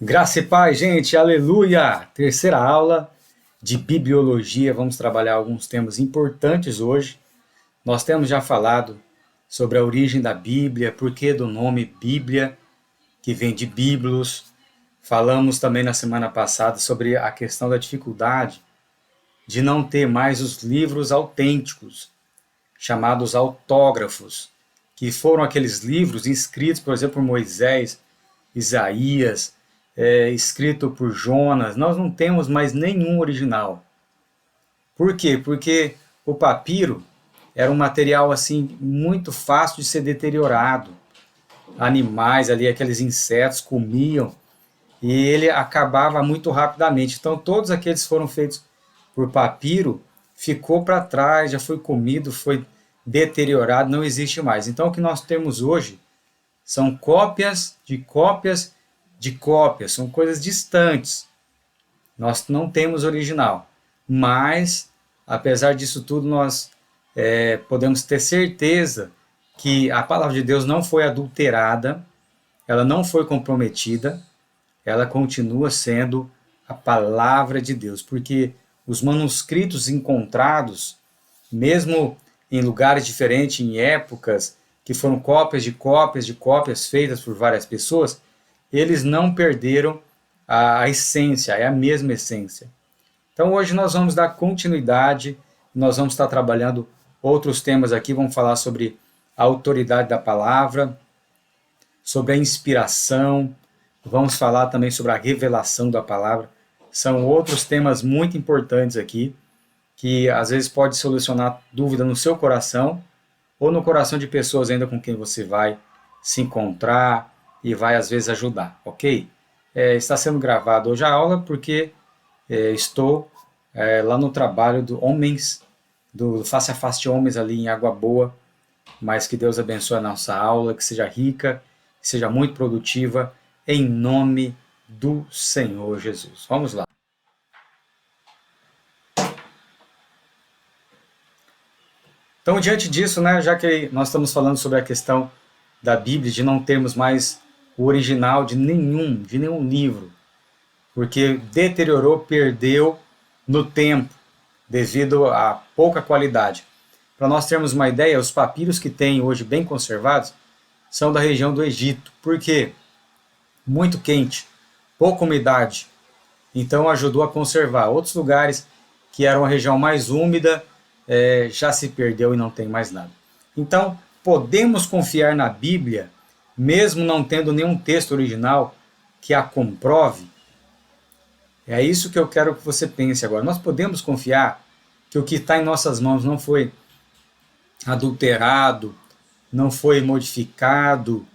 Graça e paz, gente, aleluia! Terceira aula de bibliologia. Vamos trabalhar alguns temas importantes hoje. Nós temos já falado sobre a origem da Bíblia, porquê do nome Bíblia, que vem de biblos. Falamos também na semana passada sobre a questão da dificuldade de não ter mais os livros autênticos, chamados autógrafos, que foram aqueles livros escritos, por exemplo, por Moisés, Isaías, escrito por Jonas. Nós não temos mais nenhum original. Por quê? Porque o papiro era um material assim muito fácil de ser deteriorado. Animais ali, aqueles insetos comiam e ele acabava muito rapidamente. Então todos aqueles foram feitos por papiro, ficou para trás, já foi comido, foi deteriorado, não existe mais. Então o que nós temos hoje são cópias de cópias de cópias, são coisas distantes. Nós não temos original, mas apesar disso tudo nós podemos ter certeza que a palavra de Deus não foi adulterada, ela não foi comprometida, ela continua sendo a palavra de Deus, porque os manuscritos encontrados, mesmo em lugares diferentes, em épocas, que foram cópias de cópias de cópias feitas por várias pessoas, eles não perderam a essência, é a mesma essência. Então hoje nós vamos dar continuidade, nós vamos estar trabalhando outros temas aqui, vamos falar sobre a autoridade da palavra, sobre a inspiração, vamos falar também sobre a revelação da palavra. São outros temas muito importantes aqui, que às vezes pode solucionar dúvida no seu coração, ou no coração de pessoas ainda com quem você vai se encontrar e vai às vezes ajudar, ok? Está sendo gravado hoje a aula porque estou lá no trabalho do Homens, do Face a Face de Homens ali em Água Boa, mas que Deus abençoe a nossa aula, que seja rica, que seja muito produtiva, em nome do Senhor Jesus. Vamos lá. Então, diante disso, né, já que nós estamos falando sobre a questão da Bíblia, de não termos mais o original de nenhum livro, porque deteriorou, perdeu no tempo, devido à pouca qualidade. Para nós termos uma ideia, os papiros que tem hoje bem conservados são da região do Egito. Por quê? Muito quente, pouca umidade, então ajudou a conservar. Outros lugares que eram a região mais úmida, já se perdeu e não tem mais nada. Então, podemos confiar na Bíblia, mesmo não tendo nenhum texto original que a comprove? É isso que eu quero que você pense agora. Nós podemos confiar que o que está em nossas mãos não foi adulterado, não foi modificado,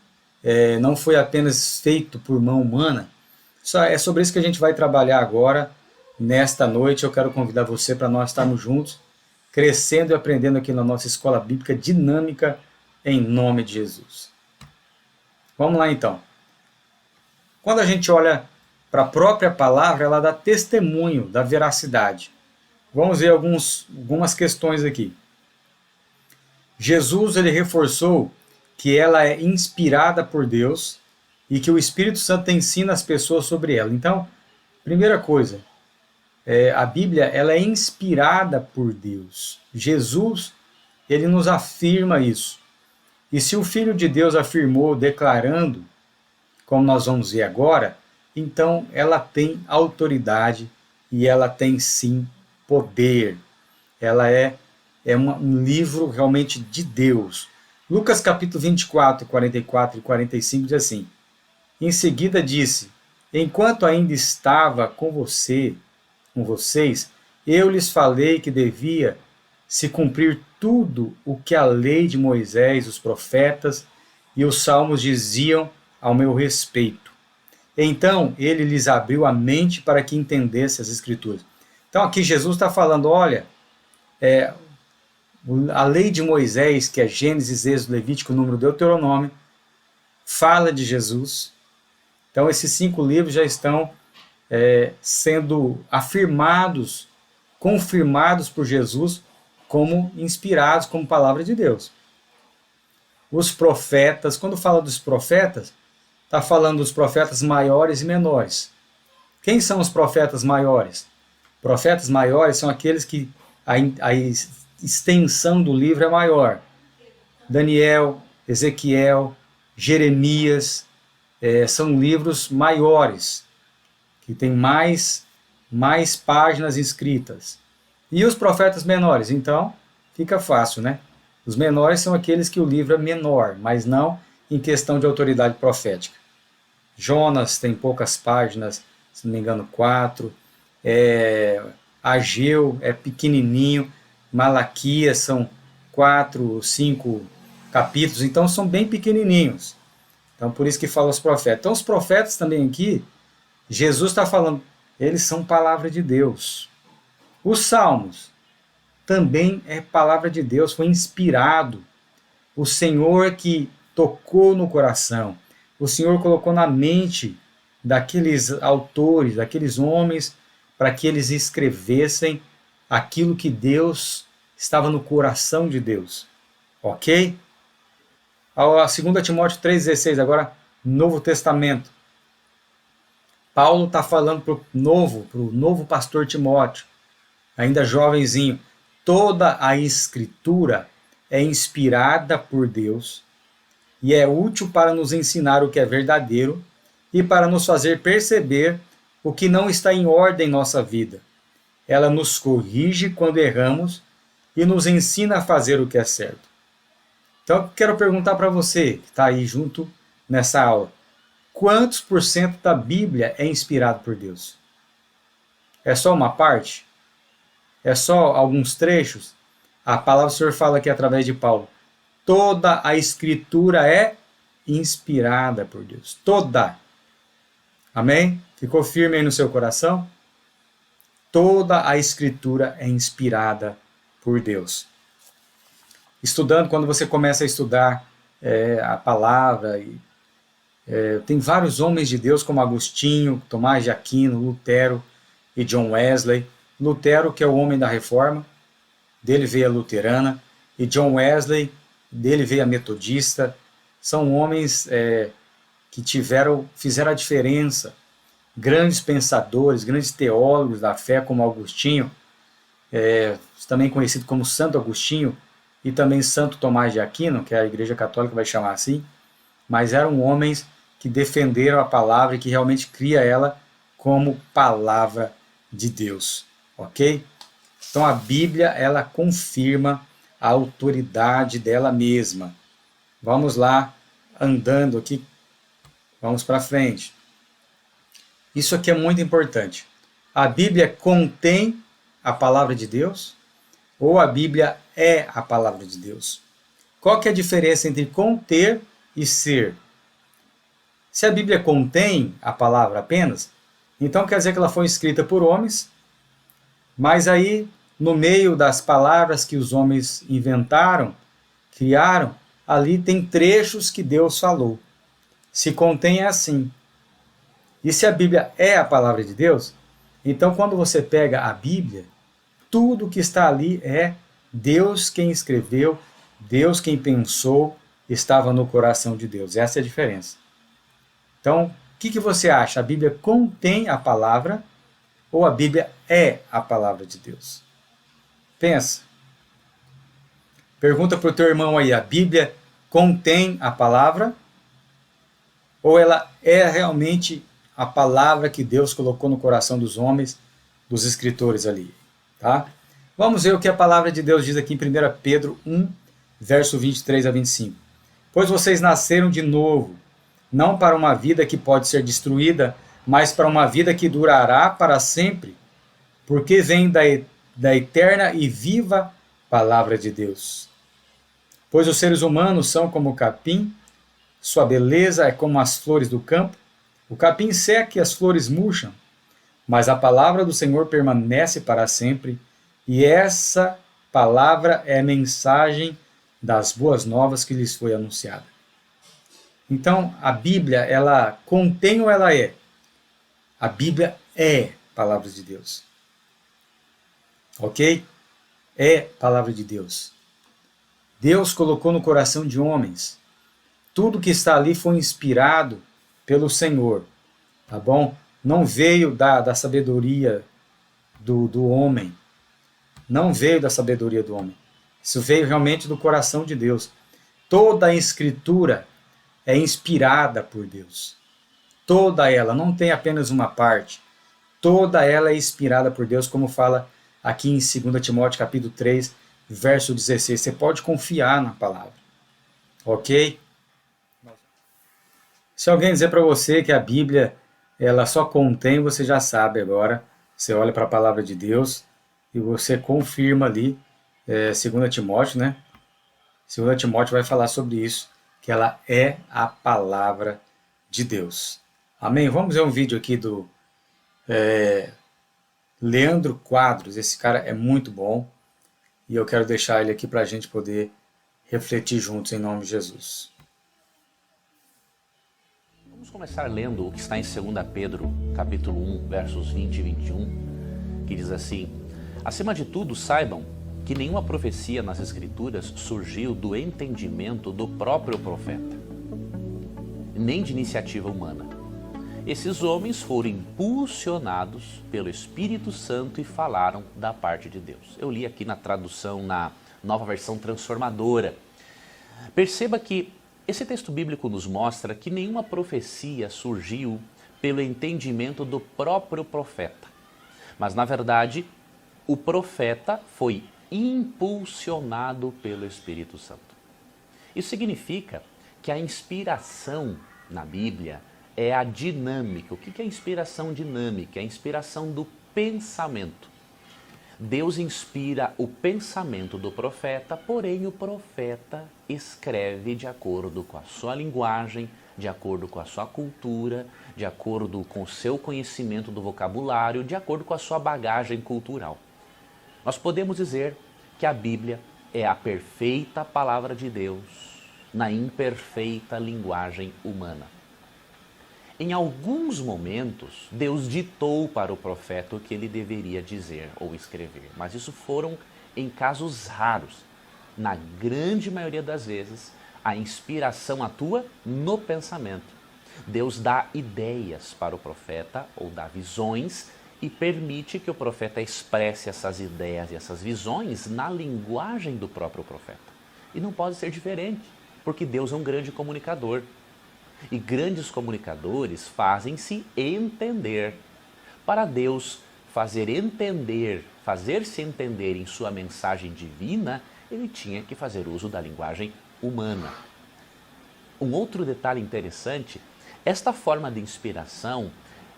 não foi apenas feito por mão humana? É sobre isso que a gente vai trabalhar agora, nesta noite. Eu quero convidar você para nós estarmos juntos, crescendo e aprendendo aqui na nossa escola bíblica dinâmica, em nome de Jesus. Vamos lá então. Quando a gente olha para a própria palavra, ela dá testemunho da veracidade. Vamos ver algumas questões aqui. Jesus ele reforçou que ela é inspirada por Deus e que o Espírito Santo ensina as pessoas sobre ela. Então, primeira coisa, a Bíblia ela é inspirada por Deus. Jesus ele nos afirma isso. E se o Filho de Deus afirmou, declarando, como nós vamos ver agora, então ela tem autoridade e ela tem sim poder. Ela é um livro realmente de Deus. Lucas capítulo 24, 44 e 45 diz assim: em seguida disse: enquanto ainda estava com vocês, eu lhes falei que devia se cumprir tudo o que a lei de Moisés, os profetas e os salmos diziam ao meu respeito. Então ele lhes abriu a mente para que entendesse as Escrituras. Então aqui Jesus está falando, olha, a lei de Moisés, que é Gênesis, Êxodo, Levítico, Número, Deuteronômio, fala de Jesus. Então esses 5 livros já estão sendo afirmados, confirmados por Jesus como inspirados, como palavra de Deus. Os profetas, quando fala dos profetas, está falando dos profetas maiores e menores. Quem são os profetas maiores? Profetas maiores são aqueles que a extensão do livro é maior. Daniel, Ezequiel, Jeremias, são livros maiores, que têm mais páginas escritas. E os profetas menores? Então, fica fácil, né? Os menores são aqueles que o livro é menor, mas não em questão de autoridade profética. Jonas tem poucas páginas, se não me engano, 4. Ageu é pequenininho. Malaquias são 4, 5 capítulos, então são bem pequenininhos. Então, por isso que fala os profetas. Então, os profetas também aqui, Jesus está falando, eles são palavra de Deus. Os salmos também é palavra de Deus, foi inspirado. O Senhor que tocou no coração, o Senhor colocou na mente daqueles autores, daqueles homens, para que eles escrevessem aquilo que Deus estava no coração de Deus. Ok? A 2 Timóteo 3,16, agora Novo Testamento. Paulo está falando para o novo pastor Timóteo, ainda jovenzinho. Toda a Escritura é inspirada por Deus e é útil para nos ensinar o que é verdadeiro e para nos fazer perceber o que não está em ordem em nossa vida. Ela nos corrige quando erramos e nos ensina a fazer o que é certo. Então, quero perguntar para você, que está aí junto nessa aula, quantos por cento da Bíblia é inspirado por Deus? É só uma parte? É só alguns trechos? A palavra do Senhor fala aqui através de Paulo. Toda a Escritura é inspirada por Deus. Toda. Amém? Ficou firme aí no seu coração? Toda a Escritura é inspirada por Deus. Estudando, quando você começa a estudar a palavra, tem vários homens de Deus como Agostinho, Tomás de Aquino, Lutero e John Wesley. Lutero, que é o homem da reforma, dele veio a luterana, e John Wesley, dele veio a metodista. São homens que fizeram a diferença. Grandes pensadores, grandes teólogos da fé, como Agostinho, também conhecido como Santo Agostinho, e também Santo Tomás de Aquino, que a Igreja Católica vai chamar assim, mas eram homens que defenderam a palavra e que realmente cria ela como palavra de Deus, ok? Então a Bíblia, ela confirma a autoridade dela mesma. Vamos lá, andando aqui, vamos para frente. Isso aqui é muito importante. A Bíblia contém a palavra de Deus ou a Bíblia é a palavra de Deus? Qual que é a diferença entre conter e ser? Se a Bíblia contém a palavra apenas, então quer dizer que ela foi escrita por homens, mas aí, no meio das palavras que os homens inventaram, criaram, ali tem trechos que Deus falou. Se contém é assim. E se a Bíblia é a palavra de Deus, então quando você pega a Bíblia, tudo que está ali é Deus quem escreveu, Deus quem pensou, estava no coração de Deus. Essa é a diferença. Então, o que você acha? A Bíblia contém a palavra ou a Bíblia é a palavra de Deus? Pensa. Pergunta para o teu irmão aí, a Bíblia contém a palavra ou ela é realmente a palavra que Deus colocou no coração dos homens, dos escritores ali, tá? Vamos ver o que a palavra de Deus diz aqui em 1 Pedro 1, verso 23 a 25. Pois vocês nasceram de novo, não para uma vida que pode ser destruída, mas para uma vida que durará para sempre, porque vem da eterna e viva palavra de Deus. Pois os seres humanos são como o capim, sua beleza é como as flores do campo. O capim seca e as flores murcham, mas a palavra do Senhor permanece para sempre, e essa palavra é a mensagem das boas novas que lhes foi anunciada. Então, a Bíblia, ela contém ou ela é? A Bíblia é palavra de Deus. Ok? É palavra de Deus. Deus colocou no coração de homens. Tudo que está ali foi inspirado pelo Senhor, tá bom? Não veio da sabedoria do homem, não veio da sabedoria do homem. Isso veio realmente do coração de Deus. Toda a Escritura é inspirada por Deus. Toda ela, não tem apenas uma parte. Toda ela é inspirada por Deus, como fala aqui em 2 Timóteo capítulo 3, verso 16. Você pode confiar na palavra. Ok? Se alguém dizer para você que a Bíblia ela só contém, você já sabe agora. Você olha para a palavra de Deus e você confirma ali, 2 Timóteo, né? 2 Timóteo vai falar sobre isso, que ela é a palavra de Deus. Amém? Vamos ver um vídeo aqui do Leandro Quadros. Esse cara é muito bom e eu quero deixar ele aqui para a gente poder refletir juntos em nome de Jesus. Vamos começar lendo o que está em 2 Pedro, capítulo 1, versos 20 e 21, que diz assim: acima de tudo, saibam que nenhuma profecia nas Escrituras surgiu do entendimento do próprio profeta, nem de iniciativa humana. Esses homens foram impulsionados pelo Espírito Santo e falaram da parte de Deus. Eu li aqui na tradução, na Nova Versão Transformadora. Perceba que esse texto bíblico nos mostra que nenhuma profecia surgiu pelo entendimento do próprio profeta. Mas, na verdade, o profeta foi impulsionado pelo Espírito Santo. Isso significa que a inspiração na Bíblia é a dinâmica. O que é inspiração dinâmica? É a inspiração do pensamento. Deus inspira o pensamento do profeta, porém o profeta escreve de acordo com a sua linguagem, de acordo com a sua cultura, de acordo com o seu conhecimento do vocabulário, de acordo com a sua bagagem cultural. Nós podemos dizer que a Bíblia é a perfeita palavra de Deus na imperfeita linguagem humana. Em alguns momentos, Deus ditou para o profeta o que ele deveria dizer ou escrever, mas isso foram em casos raros. Na grande maioria das vezes, a inspiração atua no pensamento. Deus dá ideias para o profeta ou dá visões e permite que o profeta expresse essas ideias e essas visões na linguagem do próprio profeta. E não pode ser diferente, porque Deus é um grande comunicador. E grandes comunicadores fazem-se entender. Para Deus fazer-se entender em sua mensagem divina, ele tinha que fazer uso da linguagem humana. Um outro detalhe interessante, esta forma de inspiração,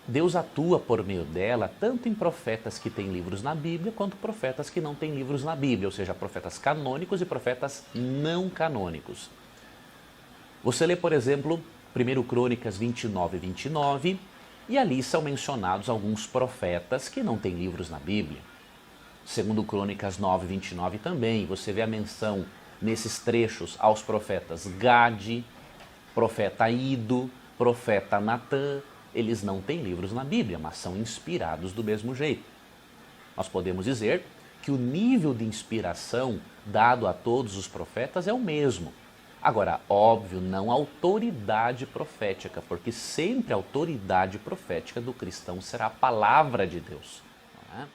Deus atua por meio dela tanto em profetas que têm livros na Bíblia, quanto profetas que não têm livros na Bíblia, ou seja, profetas canônicos e profetas não canônicos. Você lê, por exemplo, 1 Crônicas 29 e 29, e ali são mencionados alguns profetas que não têm livros na Bíblia. 2 Crônicas 9 e 29 também, você vê a menção nesses trechos aos profetas Gade, profeta Ido, profeta Natã. Eles não têm livros na Bíblia, mas são inspirados do mesmo jeito. Nós podemos dizer que o nível de inspiração dado a todos os profetas é o mesmo. Agora, óbvio, não a autoridade profética, porque sempre a autoridade profética do cristão será a palavra de Deus. Não é?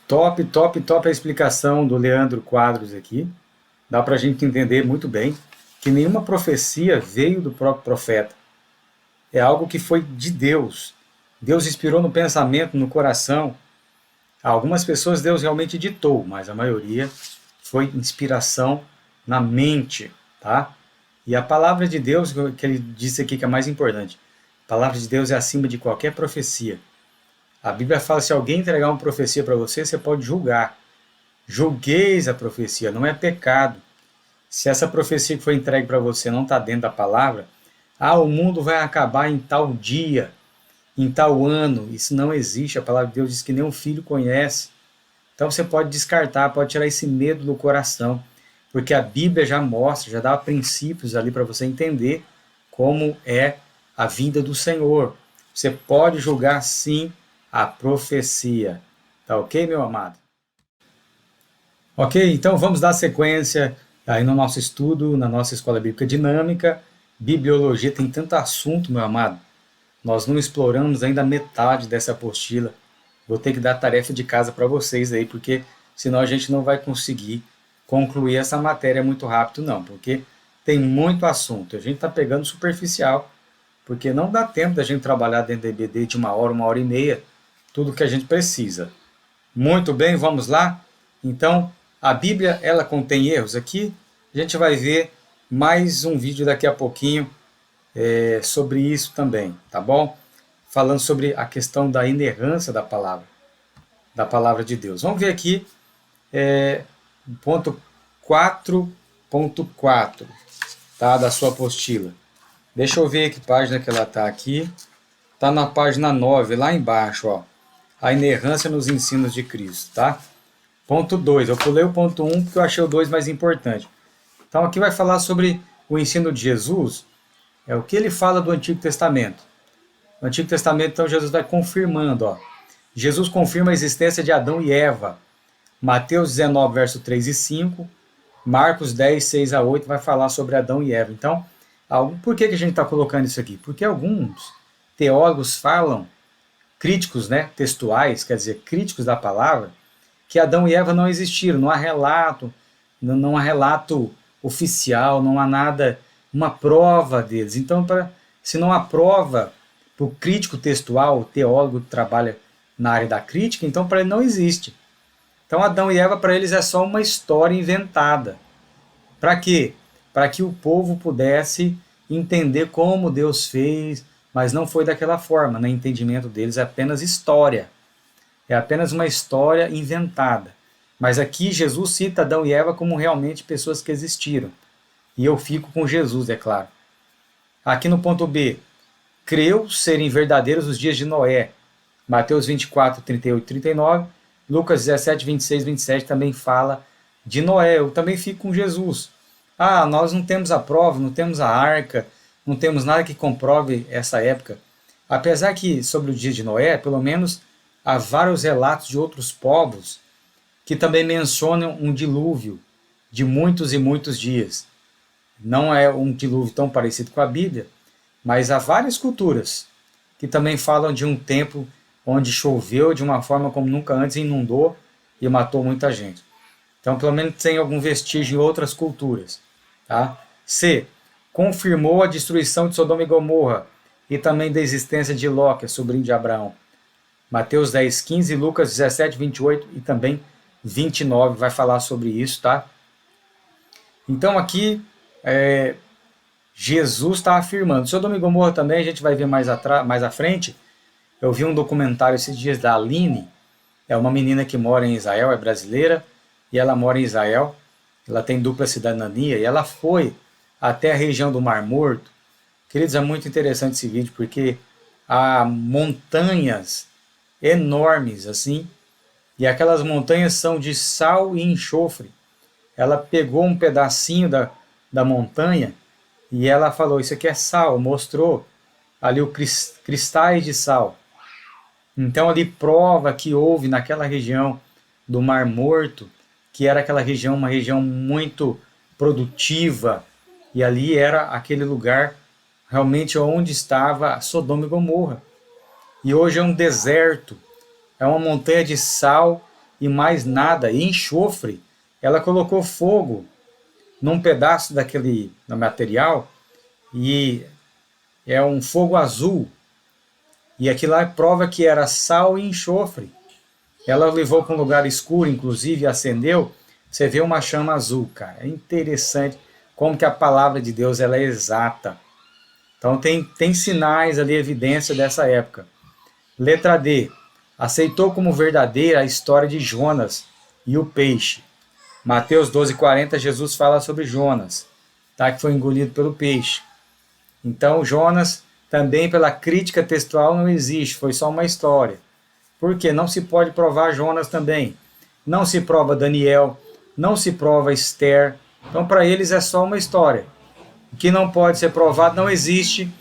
Top a explicação do Leandro Quadros aqui. Dá para a gente entender muito bem que nenhuma profecia veio do próprio profeta. É algo que foi de Deus. Deus inspirou no pensamento, no coração. Algumas pessoas Deus realmente ditou, mas a maioria foi inspiração na mente, tá? E a palavra de Deus, que ele disse aqui que é mais importante, a palavra de Deus é acima de qualquer profecia. A Bíblia fala, se alguém entregar uma profecia para você, você pode julgar. Julgueis a profecia, não é pecado. Se essa profecia que foi entregue para você não está dentro da palavra, o mundo vai acabar em tal dia, em tal ano. Isso não existe. A palavra de Deus diz que nem um filho conhece. Então você pode descartar, pode tirar esse medo do coração, porque a Bíblia já mostra, já dá princípios ali para você entender como é a vinda do Senhor. Você pode julgar sim a profecia. Tá ok, meu amado? Ok, então vamos dar sequência aí no nosso estudo, na nossa Escola Bíblica Dinâmica. Bibliologia tem tanto assunto, meu amado. Nós não exploramos ainda a metade dessa apostila. Vou ter que dar tarefa de casa para vocês aí, porque senão a gente não vai conseguir concluir essa matéria muito rápido, não, porque tem muito assunto. A gente está pegando superficial, porque não dá tempo da gente trabalhar dentro da EBD de 1 hora e meia, tudo que a gente precisa. Muito bem, vamos lá? Então, a Bíblia, ela contém erros aqui. A gente vai ver mais um vídeo daqui a pouquinho sobre isso também, tá bom? Falando sobre a questão da inerrância da palavra de Deus. Vamos ver aqui, ponto 4.4, tá, da sua apostila. Deixa eu ver que página que ela está aqui. Está na página 9, lá embaixo, ó. A inerrância nos ensinos de Cristo, tá? Ponto 2, eu pulei o ponto 1 porque eu achei o 2 mais importante. Então aqui vai falar sobre o ensino de Jesus, o que ele fala do Antigo Testamento. No Antigo Testamento, então, Jesus vai confirmando, ó. Jesus confirma a existência de Adão e Eva. Mateus 19, verso 3 e 5, Marcos 10, 6 a 8 vai falar sobre Adão e Eva. Então, por que a gente está colocando isso aqui? Porque alguns teólogos falam, críticos, né, textuais, quer dizer, críticos da palavra, que Adão e Eva não existiram, não há relato, não há relato oficial, não há nada, uma prova deles. Então, se não há prova para o crítico textual, o teólogo que trabalha na área da crítica, então para ele não existe. Então Adão e Eva para eles é só uma história inventada. Para quê? Para que o povo pudesse entender como Deus fez, mas não foi daquela forma, no entendimento deles é apenas história. É apenas uma história inventada. Mas aqui Jesus cita Adão e Eva como realmente pessoas que existiram. E eu fico com Jesus, é claro. Aqui no ponto B, creu serem verdadeiros os dias de Noé. Mateus 24, 38 e 39. Lucas 17, 26 e 27 também fala de Noé. Eu também fico com Jesus. Nós não temos a prova, não temos a arca, não temos nada que comprove essa época. Apesar que sobre o dia de Noé, pelo menos há vários relatos de outros povos que também mencionam um dilúvio de muitos e muitos dias. Não é um dilúvio tão parecido com a Bíblia, mas há várias culturas que também falam de um tempo onde choveu de uma forma como nunca antes, inundou e matou muita gente. Então, pelo menos tem algum vestígio em outras culturas. Tá? C. Confirmou a destruição de Sodoma e Gomorra e também da existência de Ló, que é sobrinho de Abraão. Mateus 10, 15, Lucas 17, 28 e também 29 vai falar sobre isso, tá? Então aqui Jesus está afirmando. Sodoma e Gomorra também a gente vai ver mais à frente. Eu vi um documentário esses dias da Aline, é uma menina que mora em Israel, é brasileira, e ela mora em Israel, ela tem dupla cidadania, e ela foi até a região do Mar Morto. Queridos, é muito interessante esse vídeo, porque há montanhas enormes, assim, e aquelas montanhas são de sal e enxofre. Ela pegou um pedacinho da montanha, e ela falou, isso aqui é sal, mostrou ali os cristais de sal. Então ali prova que houve naquela região do Mar Morto, que era aquela região, uma região muito produtiva, e ali era aquele lugar realmente onde estava Sodoma e Gomorra. E hoje é um deserto, é uma montanha de sal e mais nada, e enxofre. Ela colocou fogo num pedaço daquele material, e é um fogo azul, e aquilo lá prova que era sal e enxofre. Ela levou para um lugar escuro, inclusive, e acendeu, você vê uma chama azul, cara. É interessante como que a palavra de Deus ela é exata. Então tem sinais ali, evidência dessa época. Letra D. Aceitou como verdadeira a história de Jonas e o peixe. Mateus 12:40, Jesus fala sobre Jonas, tá? Que foi engolido pelo peixe. Então Jonas também pela crítica textual não existe, foi só uma história. Porque não se pode provar Jonas também. Não se prova Daniel, não se prova Esther. Então para eles é só uma história. O que não pode ser provado não existe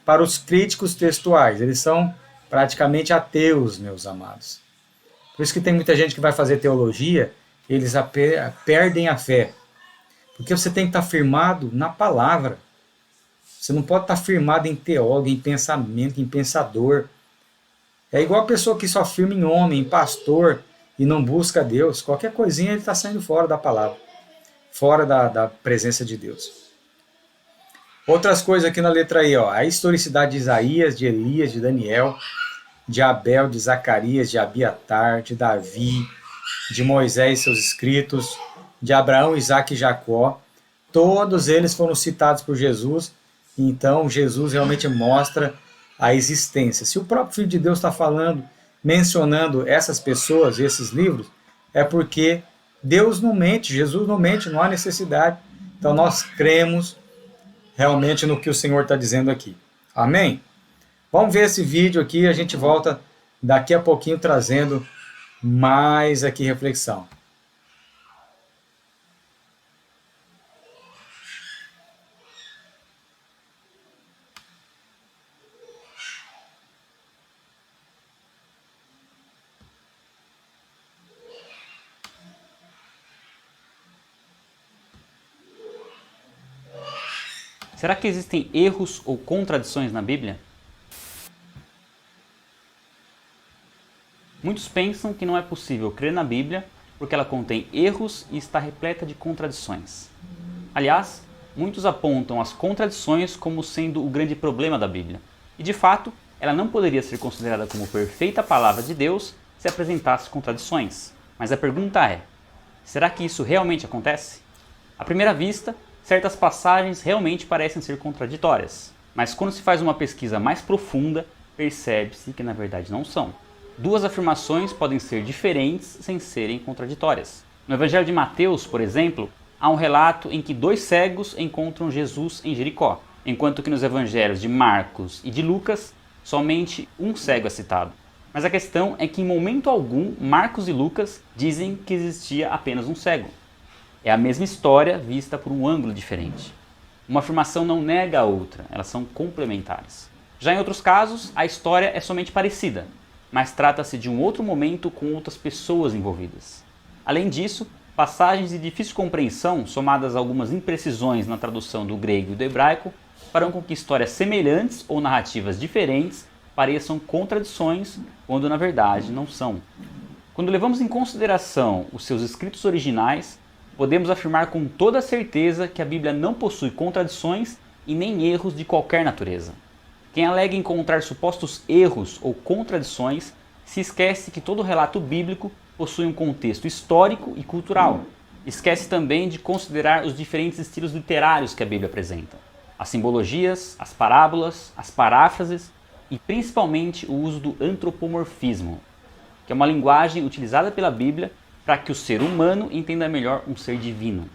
para os críticos textuais. Eles são praticamente ateus, meus amados. Por isso que tem muita gente que vai fazer teologia eles perdem a fé. Porque você tem que estar firmado na palavra. Você não pode estar firmado em teólogo, em pensamento, em pensador. É igual a pessoa que só firma em homem, em pastor, e não busca Deus. Qualquer coisinha ele está saindo fora da palavra, fora da presença de Deus. Outras coisas aqui na letra I, ó, a historicidade de Isaías, de Elias, de Daniel, de Abel, de Zacarias, de Abiatar, de Davi, de Moisés e seus escritos, de Abraão, Isaque e Jacó. Todos eles foram citados por Jesus. Então Jesus realmente mostra a existência. Se o próprio Filho de Deus está falando, mencionando essas pessoas, esses livros, é porque Deus não mente, Jesus não mente, não há necessidade. Então nós cremos realmente no que o Senhor está dizendo aqui. Amém? Vamos ver esse vídeo aqui, a gente volta daqui a pouquinho trazendo mais aqui reflexão. Será que existem erros ou contradições na Bíblia? Muitos pensam que não é possível crer na Bíblia porque ela contém erros e está repleta de contradições. Aliás, muitos apontam as contradições como sendo o grande problema da Bíblia. E de fato, ela não poderia ser considerada como perfeita palavra de Deus se apresentasse contradições. Mas a pergunta é, será que isso realmente acontece? À primeira vista, certas passagens realmente parecem ser contraditórias, mas quando se faz uma pesquisa mais profunda, percebe-se que na verdade não são. Duas afirmações podem ser diferentes sem serem contraditórias. No Evangelho de Mateus, por exemplo, há um relato em que 2 cegos encontram Jesus em Jericó, enquanto que nos evangelhos de Marcos e de Lucas, somente um cego é citado. Mas a questão é que em momento algum, Marcos e Lucas dizem que existia apenas um cego. É a mesma história vista por um ângulo diferente. Uma afirmação não nega a outra, elas são complementares. Já em outros casos, a história é somente parecida, mas trata-se de um outro momento com outras pessoas envolvidas. Além disso, passagens de difícil compreensão, somadas a algumas imprecisões na tradução do grego e do hebraico, farão com que histórias semelhantes ou narrativas diferentes pareçam contradições, quando na verdade não são. Quando levamos em consideração os seus escritos originais, podemos afirmar com toda certeza que a Bíblia não possui contradições e nem erros de qualquer natureza. Quem alega encontrar supostos erros ou contradições se esquece que todo relato bíblico possui um contexto histórico e cultural. Esquece também de considerar os diferentes estilos literários que a Bíblia apresenta. As simbologias, as parábolas, as paráfrases e principalmente o uso do antropomorfismo, que é uma linguagem utilizada pela Bíblia para que o ser humano entenda melhor um ser divino.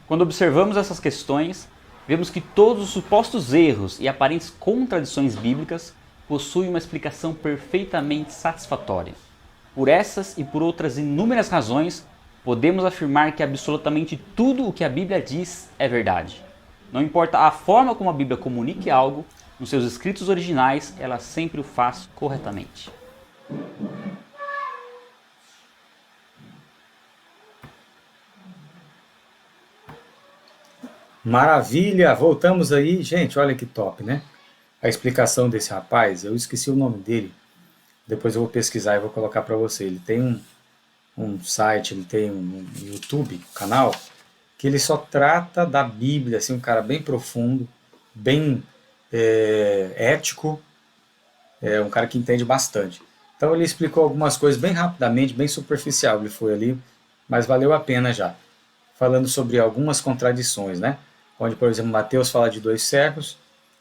Quando observamos essas questões, vemos que todos os supostos erros e aparentes contradições bíblicas possuem uma explicação perfeitamente satisfatória. Por essas e por outras inúmeras razões, podemos afirmar que absolutamente tudo o que a Bíblia diz é verdade. Não importa a forma como a Bíblia comunique algo, nos seus escritos originais, ela sempre o faz corretamente. Maravilha! Voltamos aí. Gente, olha que top, né? A explicação desse rapaz, eu esqueci o nome dele. Depois eu vou pesquisar e vou colocar para você. Ele tem um site, ele tem um YouTube, canal, que ele só trata da Bíblia, assim, um cara bem profundo, bem ético, um cara que entende bastante. Então ele explicou algumas coisas bem rapidamente, bem superficial, ele foi ali, mas valeu a pena já. Falando sobre algumas contradições, né? Onde, por exemplo, Mateus fala de 2 cegos,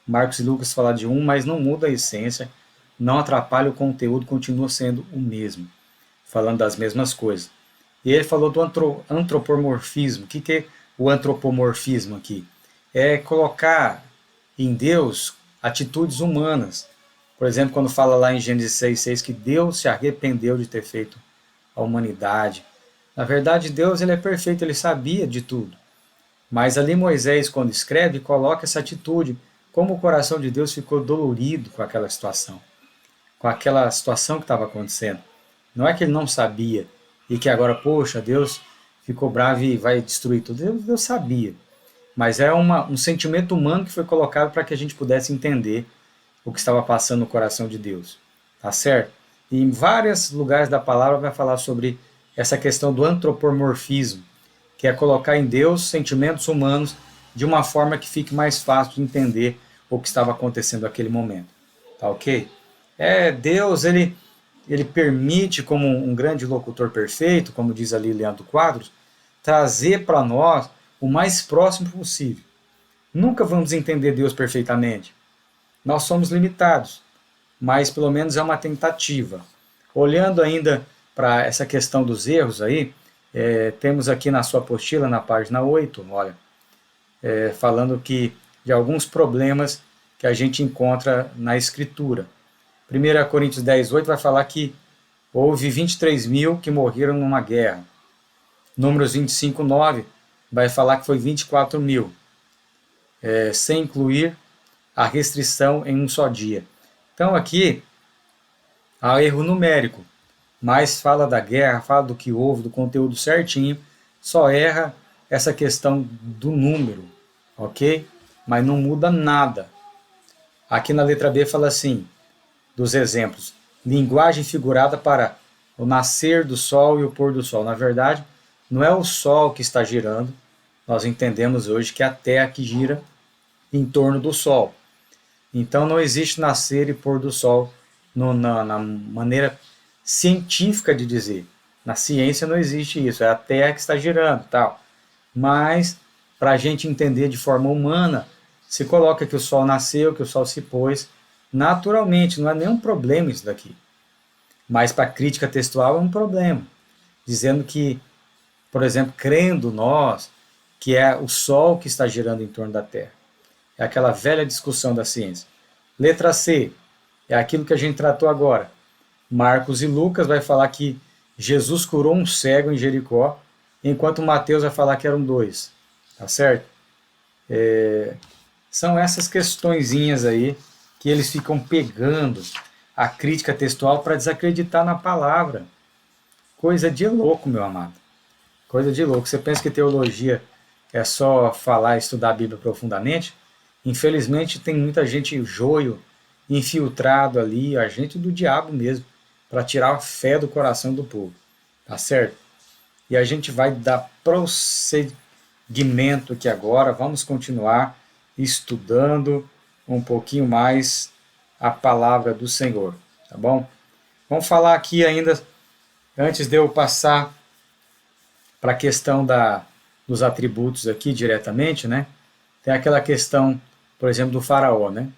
Marcos e Lucas falam de um, mas não muda a essência, não atrapalha o conteúdo, continua sendo o mesmo, falando das mesmas coisas. E ele falou do antropomorfismo. O que é o antropomorfismo aqui? É colocar em Deus atitudes humanas. Por exemplo, quando fala lá em Gênesis 6,6 que Deus se arrependeu de ter feito a humanidade. Na verdade, Deus ele é perfeito, ele sabia de tudo. Mas ali Moisés, quando escreve, coloca essa atitude, como o coração de Deus ficou dolorido com aquela situação que estava acontecendo. Não é que ele não sabia e que agora, poxa, Deus ficou bravo e vai destruir tudo. Deus sabia. Mas é um sentimento humano que foi colocado para que a gente pudesse entender o que estava passando no coração de Deus. Tá certo? E em vários lugares da palavra vai falar sobre essa questão do antropomorfismo, que é colocar em Deus sentimentos humanos de uma forma que fique mais fácil de entender o que estava acontecendo naquele momento. Tá ok? Deus, ele permite, como um grande locutor perfeito, como diz ali Leandro Quadros, trazer para nós o mais próximo possível. Nunca vamos entender Deus perfeitamente. Nós somos limitados, mas pelo menos é uma tentativa. Olhando ainda para essa questão dos erros aí, temos aqui na sua apostila, na página 8, olha, falando de alguns problemas que a gente encontra na Escritura. 1 Coríntios 10, 8 vai falar que houve 23 mil que morreram numa guerra. Números 25, 9 vai falar que foi 24 mil, sem incluir a restrição em um só dia. Então aqui há erro numérico, mas fala da guerra, fala do que houve, do conteúdo certinho, só erra essa questão do número, ok? Mas não muda nada. Aqui na letra B fala assim, dos exemplos, linguagem figurada para o nascer do sol e o pôr do sol. Na verdade, não é o sol que está girando, nós entendemos hoje que é a Terra que gira em torno do sol. Então não existe nascer e pôr do sol na maneira científica de dizer. Na ciência não existe isso, é a Terra que está girando, tal. Mas, para a gente entender de forma humana, se coloca que o sol nasceu, que o sol se pôs, naturalmente, não é nenhum problema isso daqui. Mas para a crítica textual é um problema, dizendo que, por exemplo, crendo nós, que é o sol que está girando em torno da Terra. É aquela velha discussão da ciência. Letra C, é aquilo que a gente tratou agora. Marcos e Lucas vai falar que Jesus curou um cego em Jericó, enquanto Mateus vai falar que eram 2. Tá certo? São essas questõezinhas aí que eles ficam pegando a crítica textual para desacreditar na palavra. Coisa de louco, meu amado. Coisa de louco. Você pensa que teologia é só falar e estudar a Bíblia profundamente? Infelizmente tem muita gente joio, infiltrado ali, agente do diabo mesmo, para tirar a fé do coração do povo. Tá certo? E a gente vai dar prosseguimento aqui agora, vamos continuar estudando um pouquinho mais a palavra do Senhor, tá bom? Vamos falar aqui ainda, antes de eu passar para a questão dos atributos aqui diretamente, né? Tem aquela questão, por exemplo, do faraó, né?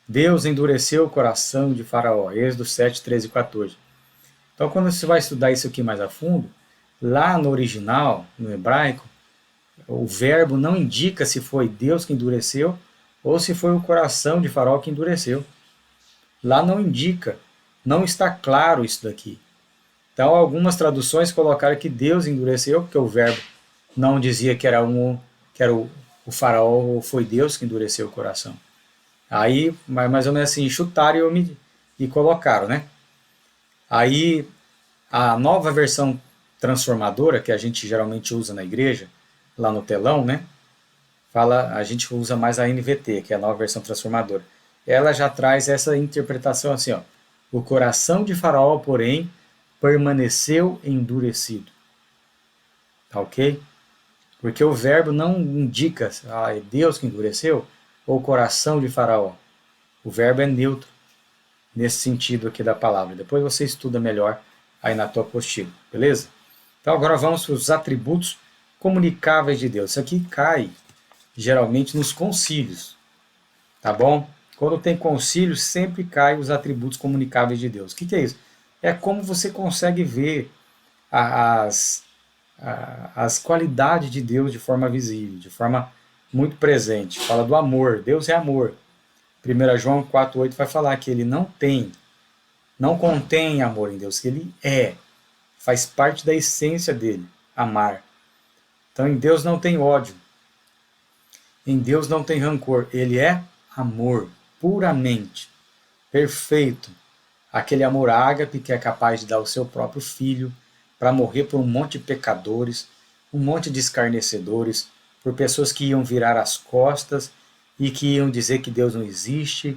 Deus endureceu o coração de faraó, Êxodo 7, 13 e 14. Então, quando você vai estudar isso aqui mais a fundo, lá no original, no hebraico, o verbo não indica se foi Deus que endureceu ou se foi o coração de faraó que endureceu. Lá não indica, não está claro isso daqui. Então, algumas traduções colocaram que Deus endureceu, porque o verbo não dizia que era o faraó ou foi Deus que endureceu o coração. Aí, mais ou menos assim, chutaram e colocaram, né? Aí, a nova versão transformadora, que a gente geralmente usa na igreja, lá no telão, né? A gente usa mais a NVT, que é a nova versão transformadora. Ela já traz essa interpretação assim, ó. O coração de faraó, porém, permaneceu endurecido. Tá ok? Porque o verbo não indica, é Deus que endureceu, ou o coração de faraó. O verbo é neutro, nesse sentido aqui da palavra. Depois você estuda melhor aí na tua apostila, beleza? Então agora vamos para os atributos comunicáveis de Deus. Isso aqui cai, geralmente, nos concílios, tá bom? Quando tem concílio, sempre cai os atributos comunicáveis de Deus. O que é isso? É como você consegue ver as qualidades de Deus de forma visível, de forma muito presente. Fala do amor, Deus é amor. 1 João 4,8 vai falar que ele não contém amor em Deus, que ele faz parte da essência dele, amar. Então em Deus não tem ódio, em Deus não tem rancor, ele é amor, puramente, perfeito. Aquele amor ágape que é capaz de dar o seu próprio filho para morrer por um monte de pecadores, um monte de escarnecedores, por pessoas que iam virar as costas e que iam dizer que Deus não existe,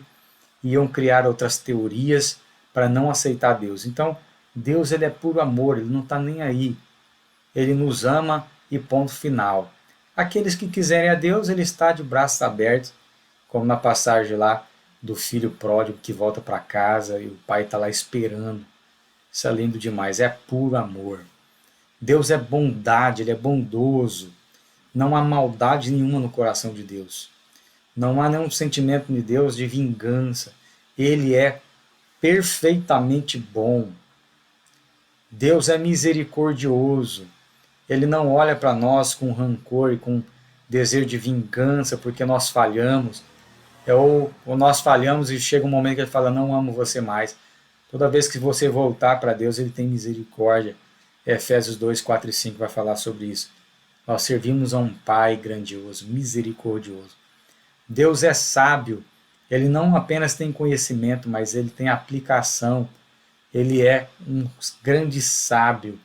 iam criar outras teorias para não aceitar Deus. Então, Deus ele é puro amor, ele não está nem aí. Ele nos ama e ponto final. Aqueles que quiserem a Deus, ele está de braços abertos, como na passagem lá do filho pródigo que volta para casa e o pai está lá esperando. Isso é lindo demais, é puro amor. Deus é bondade, ele é bondoso. Não há maldade nenhuma no coração de Deus. Não há nenhum sentimento de Deus de vingança. Ele é perfeitamente bom. Deus é misericordioso. Ele não olha para nós com rancor e com desejo de vingança porque nós falhamos. Ou nós falhamos e chega um momento que ele fala, não amo você mais. Toda vez que você voltar para Deus, ele tem misericórdia. Efésios 2, 4 e 5 vai falar sobre isso. Nós servimos a um Pai grandioso, misericordioso. Deus é sábio. Ele não apenas tem conhecimento, mas ele tem aplicação. Ele é um grande sábio.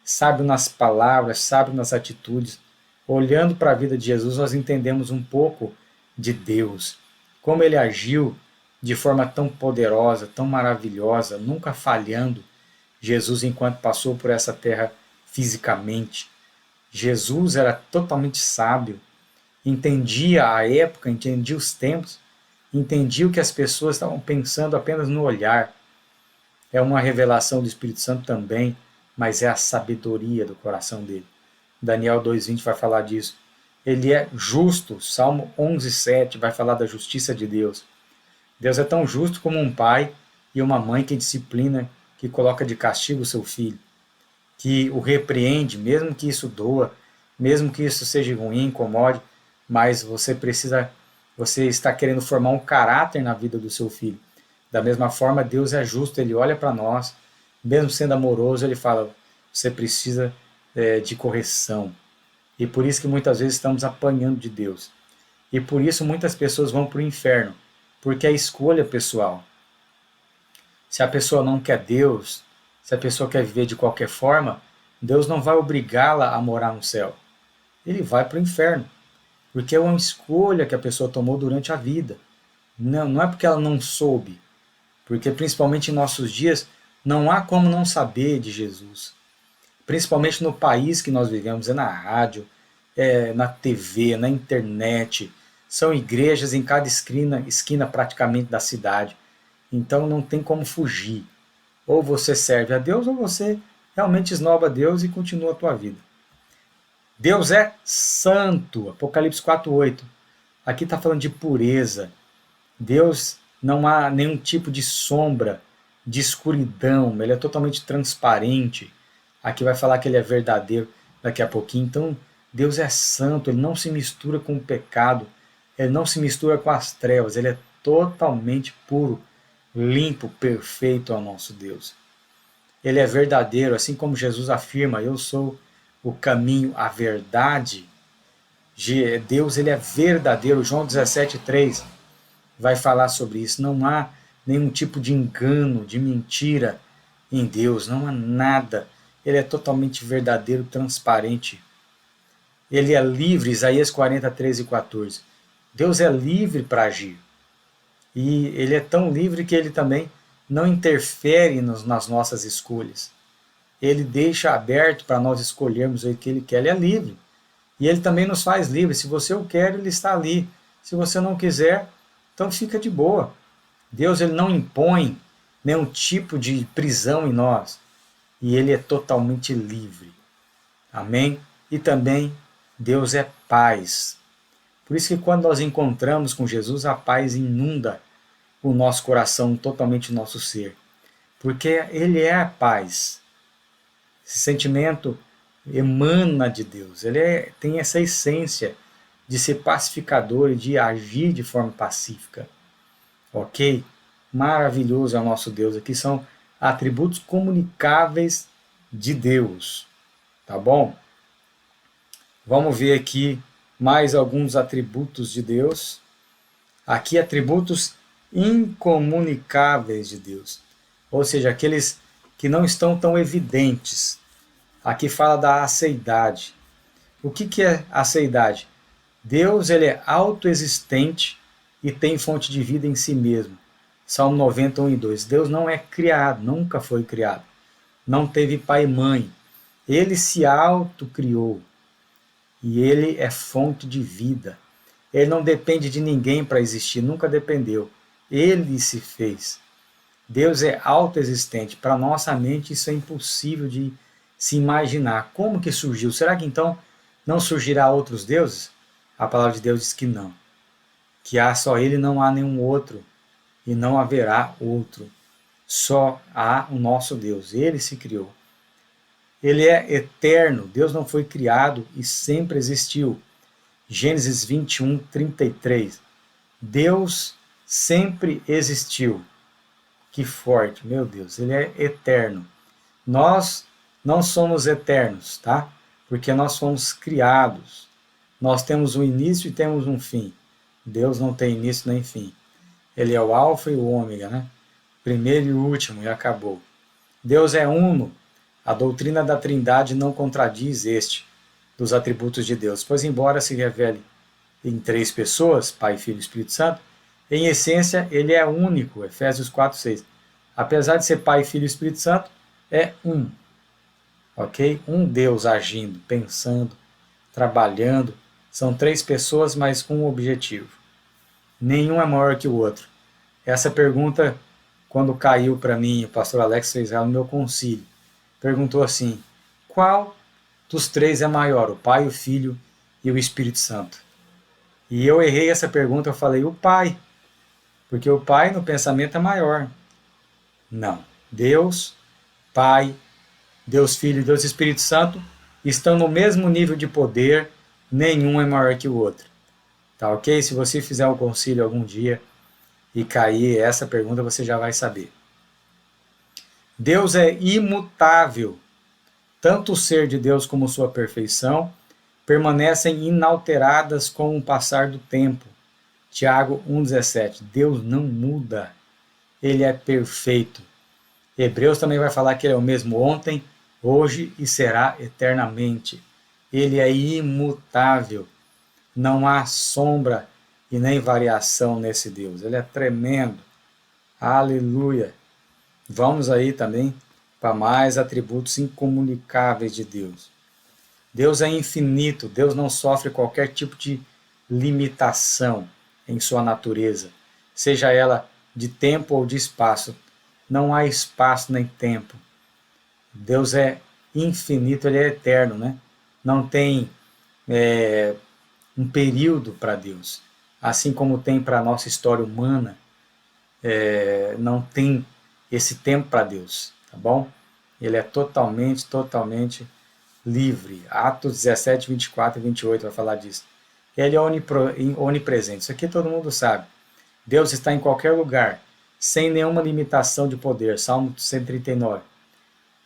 Sábio nas palavras, sábio nas atitudes. Olhando para a vida de Jesus, nós entendemos um pouco de Deus. Como ele agiu de forma tão poderosa, tão maravilhosa, nunca falhando. Jesus, enquanto passou por essa terra fisicamente. Jesus era totalmente sábio. Entendia a época, entendia os tempos, entendia o que as pessoas estavam pensando apenas no olhar. É uma revelação do Espírito Santo também, mas é a sabedoria do coração dele. Daniel 2,20 vai falar disso. Ele é justo, Salmo 11,7 vai falar da justiça de Deus. Deus é tão justo como um pai e uma mãe que disciplina, que coloca de castigo o seu filho, que o repreende, mesmo que isso doa, mesmo que isso seja ruim, incomode, mas você está querendo formar um caráter na vida do seu filho. Da mesma forma, Deus é justo, ele olha para nós, mesmo sendo amoroso, ele fala, você precisa de correção. E por isso que muitas vezes estamos apanhando de Deus. E por isso muitas pessoas vão para o inferno, porque é escolha pessoal. Se a pessoa não quer Deus, se a pessoa quer viver de qualquer forma, Deus não vai obrigá-la a morar no céu. Ele vai para o inferno, porque é uma escolha que a pessoa tomou durante a vida. Não é porque ela não soube, porque principalmente em nossos dias, não há como não saber de Jesus. Principalmente no país que nós vivemos, é na rádio, na TV, na internet. São igrejas em cada esquina praticamente da cidade. Então não tem como fugir. Ou você serve a Deus, ou você realmente esnoba a Deus e continua a tua vida. Deus é santo, Apocalipse 4,8. Aqui está falando de pureza. Deus não há nenhum tipo de sombra, de escuridão, ele é totalmente transparente. Aqui vai falar que ele é verdadeiro daqui a pouquinho. Então, Deus é santo, ele não se mistura com o pecado, ele não se mistura com as trevas, ele é totalmente puro, limpo, perfeito ao nosso Deus. Ele é verdadeiro, assim como Jesus afirma, eu sou o caminho, a verdade. Deus ele é verdadeiro, João 17,3 vai falar sobre isso. Não há nenhum tipo de engano, de mentira em Deus, não há nada. Ele é totalmente verdadeiro, transparente. Ele é livre, Isaías 40, 13 e 14. Deus é livre para agir. E ele é tão livre que ele também não interfere nas nossas escolhas. Ele deixa aberto para nós escolhermos o que ele quer, ele é livre. E ele também nos faz livres. Se você o quer, ele está ali. Se você não quiser, então fica de boa. Deus ele não impõe nenhum tipo de prisão em nós. E ele é totalmente livre. Amém? E também Deus é paz. Por isso que quando nós encontramos com Jesus, a paz inunda o nosso coração, totalmente o nosso ser. Porque ele é a paz. Esse sentimento emana de Deus. Ele tem essa essência de ser pacificador e de agir de forma pacífica. Ok? Maravilhoso é o nosso Deus. Aqui são atributos comunicáveis de Deus. Tá bom? Vamos ver aqui mais alguns atributos de Deus. Aqui atributos incomunicáveis de Deus. Ou seja, aqueles que não estão tão evidentes. Aqui fala da aceidade. O que é a seidade? Deus ele é autoexistente e tem fonte de vida em si mesmo. Salmo 90, 1 e 2. Deus não é criado, nunca foi criado. Não teve pai e mãe. Ele se autocriou. E ele é fonte de vida. Ele não depende de ninguém para existir, nunca dependeu. Ele se fez. Deus é autoexistente. Para nossa mente isso é impossível de se imaginar. Como que surgiu? Será que então não surgirá outros deuses? A palavra de Deus diz que não. Que há só ele, não há nenhum outro. E não haverá outro. Só há o nosso Deus. Ele se criou. Ele é eterno. Deus não foi criado e sempre existiu. Gênesis 21, 33. Deus sempre existiu. Que forte, meu Deus. Ele é eterno. Nós não somos eternos, tá? Porque nós fomos criados. Nós temos um início e temos um fim. Deus não tem início nem fim. Ele é o alfa e o ômega, né? Primeiro e último, e acabou. Deus é uno. A doutrina da Trindade não contradiz este dos atributos de Deus, pois embora se revele em três pessoas, Pai, Filho e Espírito Santo, em essência ele é único, Efésios 4, 6. Apesar de ser Pai, Filho e Espírito Santo, é um. Ok? Um Deus agindo, pensando, trabalhando. São três pessoas, mas com um objetivo. Nenhum é maior que o outro. Essa pergunta, quando caiu para mim, o pastor Alex fez ela no meu concílio. Perguntou assim: qual dos três é maior, o Pai, o Filho e o Espírito Santo? E eu errei essa pergunta, eu falei o Pai, porque o Pai no pensamento é maior. Não. Deus, Pai, Deus Filho e Deus Espírito Santo estão no mesmo nível de poder, nenhum é maior que o outro. Tá ok? Se você fizer um concílio algum dia e cair essa pergunta, você já vai saber. Deus é imutável. Tanto o ser de Deus como sua perfeição permanecem inalteradas com o passar do tempo. Tiago 1,17. Deus não muda. Ele é perfeito. Hebreus também vai falar que ele é o mesmo ontem, hoje e será eternamente. Ele é imutável. Não há sombra e nem variação nesse Deus. Ele é tremendo. Aleluia. Vamos aí também para mais atributos incomunicáveis de Deus. Deus é infinito. Deus não sofre qualquer tipo de limitação em sua natureza, seja ela de tempo ou de espaço. Não há espaço nem tempo. Deus é infinito, ele é eterno, né? Não tem um período para Deus. Assim como tem para a nossa história humana, não tem esse tempo para Deus, tá bom? Ele é totalmente livre. Atos 17, 24 e 28 vai falar disso. Ele é onipresente. Isso aqui todo mundo sabe. Deus está em qualquer lugar, sem nenhuma limitação de poder. Salmo 139.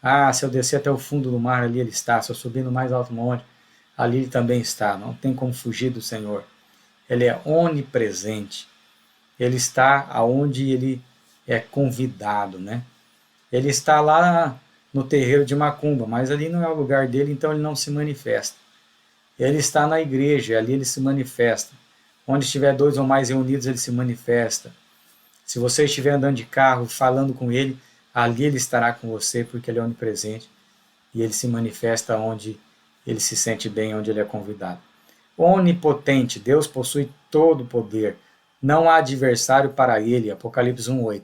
Ah, se eu descer até o fundo do mar, ali ele está. Se eu subir no mais alto monte, ali ele também está. Não tem como fugir do Senhor. Ele é onipresente. Ele está aonde ele é convidado, né? Ele está lá no terreiro de Macumba, mas ali não é o lugar dele, então ele não se manifesta. Ele está na igreja, ali ele se manifesta. Onde estiver dois ou mais reunidos, ele se manifesta. Se você estiver andando de carro, falando com ele, ali ele estará com você, porque ele é onipresente. E ele se manifesta onde ele se sente bem, onde ele é convidado. Onipotente, Deus possui todo o poder. Não há adversário para ele, Apocalipse 1:8.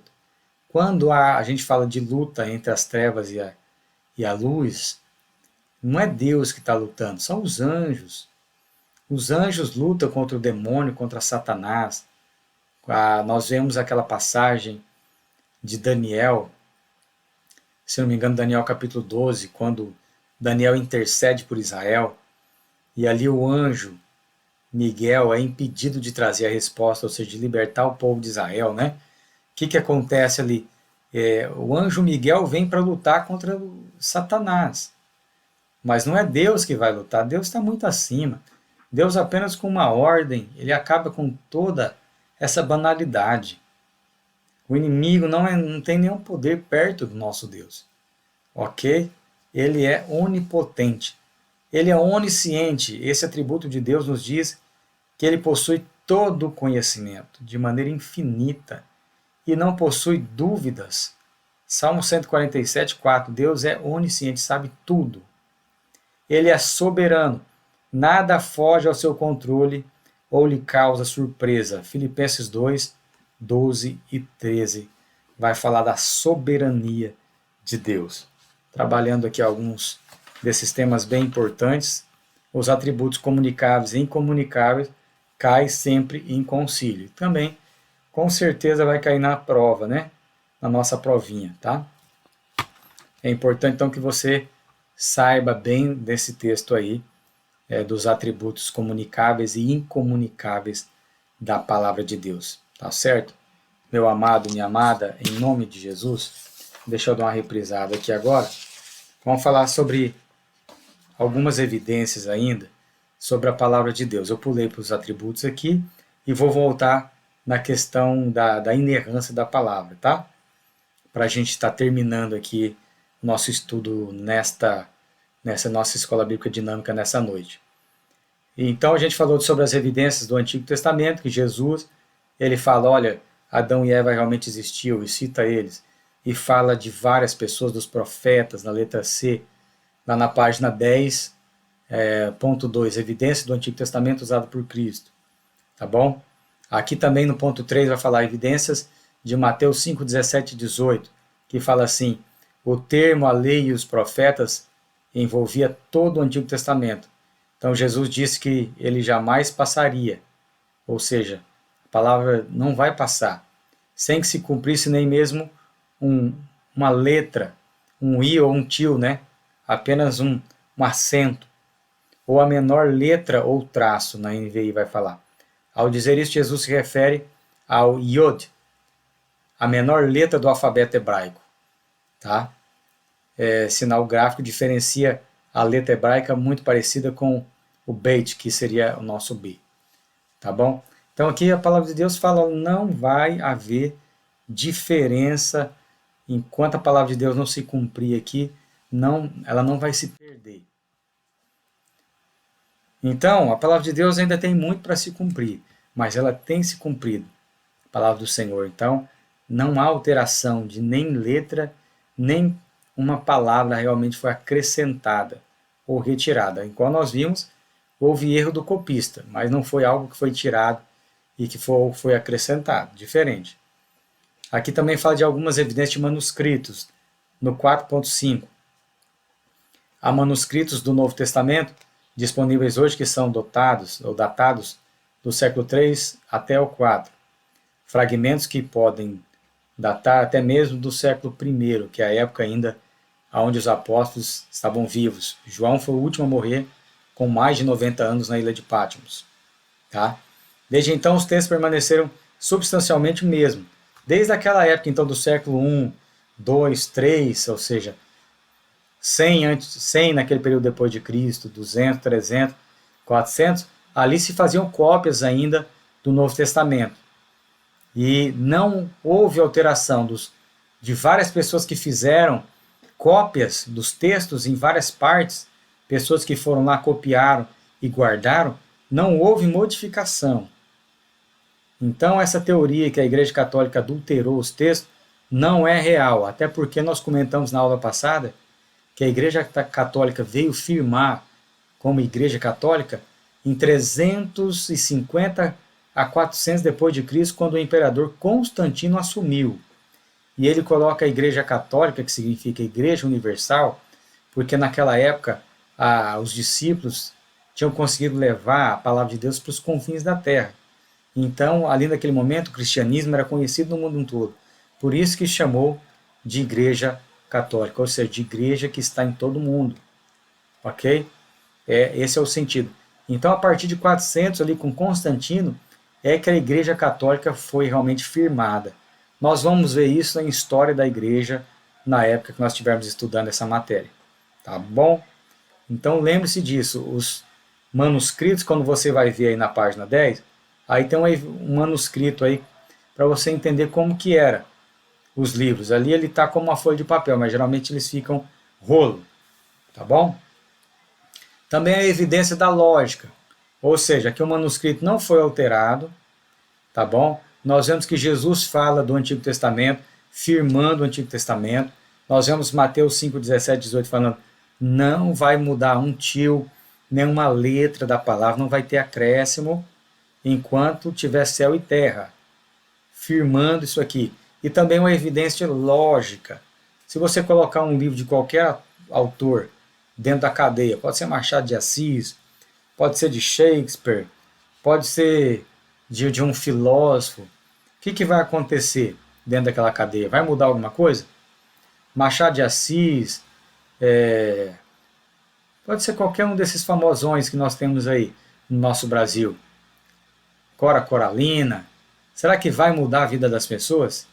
Quando a gente fala de luta entre as trevas e a luz, não é Deus que está lutando, são os anjos. Os anjos lutam contra o demônio, contra Satanás. Nós vemos aquela passagem de Daniel, se não me engano, Daniel capítulo 12, quando Daniel intercede por Israel, e ali o anjo Miguel é impedido de trazer a resposta, ou seja, de libertar o povo de Israel, né? O que acontece ali? O anjo Miguel vem para lutar contra Satanás. Mas não é Deus que vai lutar, Deus está muito acima. Deus apenas com uma ordem, ele acaba com toda essa banalidade. O inimigo não tem nenhum poder perto do nosso Deus. Ok? Ele é onipotente. Ele é onisciente. Esse atributo de Deus nos diz que ele possui todo o conhecimento, de maneira infinita, e não possui dúvidas. Salmo 147, 4. Deus é onisciente, sabe tudo. Ele é soberano. Nada foge ao seu controle ou lhe causa surpresa. Filipenses 2, 12 e 13 vai falar da soberania de Deus. Trabalhando aqui alguns desses temas bem importantes, os atributos comunicáveis e incomunicáveis caem sempre em concílio. Também, com certeza, vai cair na prova, né? Na nossa provinha, tá? É importante, então, que você saiba bem desse texto aí, dos atributos comunicáveis e incomunicáveis da palavra de Deus, tá certo? Meu amado, minha amada, em nome de Jesus, deixa eu dar uma reprisada aqui agora. Vamos falar sobre algumas evidências ainda sobre a palavra de Deus. Eu pulei para os atributos aqui e vou voltar na questão da inerrância da palavra, tá? Para a gente estar terminando aqui nosso estudo nessa nossa escola bíblica dinâmica nessa noite. Então a gente falou sobre as evidências do Antigo Testamento, que Jesus, ele fala, olha, Adão e Eva realmente existiu, e cita eles, e fala de várias pessoas, dos profetas, na letra C, lá na página 10, ponto 2, evidência do Antigo Testamento usado por Cristo, tá bom? Aqui também no ponto 3 vai falar evidências de Mateus 5, 17 e 18, que fala assim, o termo, a lei e os profetas envolvia todo o Antigo Testamento. Então Jesus disse que ele jamais passaria, ou seja, a palavra não vai passar, sem que se cumprisse nem mesmo uma letra, um i ou um tio, né? Apenas um acento, ou a menor letra ou traço, na NVI vai falar. Ao dizer isso, Jesus se refere ao Yod, a menor letra do alfabeto hebraico. Tá? Sinal gráfico diferencia a letra hebraica muito parecida com o Beit, que seria o nosso B. Tá bom? Então aqui a palavra de Deus fala, não vai haver diferença enquanto a palavra de Deus não se cumprir aqui, ela não vai se perder. Então, a palavra de Deus ainda tem muito para se cumprir, mas ela tem se cumprido, a palavra do Senhor. Então, não há alteração de nem letra, nem uma palavra realmente foi acrescentada ou retirada. Igual nós vimos, houve erro do copista, mas não foi algo que foi tirado e que foi acrescentado, diferente. Aqui também fala de algumas evidências de manuscritos, no 4.5. Há manuscritos do Novo Testamento disponíveis hoje que são datados do século 3 até o 4. Fragmentos que podem datar até mesmo do século I, que é a época ainda onde os apóstolos estavam vivos. João foi o último a morrer com mais de 90 anos na ilha de Patmos. Tá? Desde então os textos permaneceram substancialmente o mesmo. Desde aquela época, então, do século I, II, III, ou seja, 100 naquele período depois de Cristo, 200, 300, 400, ali se faziam cópias ainda do Novo Testamento. E não houve alteração de várias pessoas que fizeram cópias dos textos em várias partes, pessoas que foram lá, copiaram e guardaram, não houve modificação. Então essa teoria que a Igreja Católica adulterou os textos não é real, até porque nós comentamos na aula passada que a Igreja Católica veio firmar como Igreja Católica em 350 a 400 depois de Cristo, quando o imperador Constantino assumiu. E ele coloca a Igreja Católica, que significa Igreja Universal, porque naquela época os discípulos tinham conseguido levar a palavra de Deus para os confins da terra. Então, ali naquele momento, o cristianismo era conhecido no mundo todo. Por isso que chamou de Igreja Católica, ou seja, de igreja que está em todo o mundo. Ok? Esse é o sentido. Então, a partir de 400, ali com Constantino, é que a Igreja Católica foi realmente firmada. Nós vamos ver isso na história da Igreja, na época que nós estivermos estudando essa matéria. Tá bom? Então, lembre-se disso. Os manuscritos, quando você vai ver aí na página 10, aí tem um manuscrito aí para você entender como que era os livros. Ali ele está como uma folha de papel, mas geralmente eles ficam rolo. Tá bom? Também a evidência da lógica, ou seja, que o manuscrito não foi alterado, tá bom? Nós vemos que Jesus fala do Antigo Testamento, firmando o Antigo Testamento. Nós vemos Mateus 5, 17, 18 falando, não vai mudar um tio, nenhuma letra da palavra, não vai ter acréscimo enquanto tiver céu e terra, firmando isso aqui. E também uma evidência lógica. Se você colocar um livro de qualquer autor dentro da cadeia, pode ser Machado de Assis, pode ser de Shakespeare, pode ser de um filósofo, o que vai acontecer dentro daquela cadeia? Vai mudar alguma coisa? Machado de Assis, pode ser qualquer um desses famosões que nós temos aí no nosso Brasil. Cora Coralina, será que vai mudar a vida das pessoas?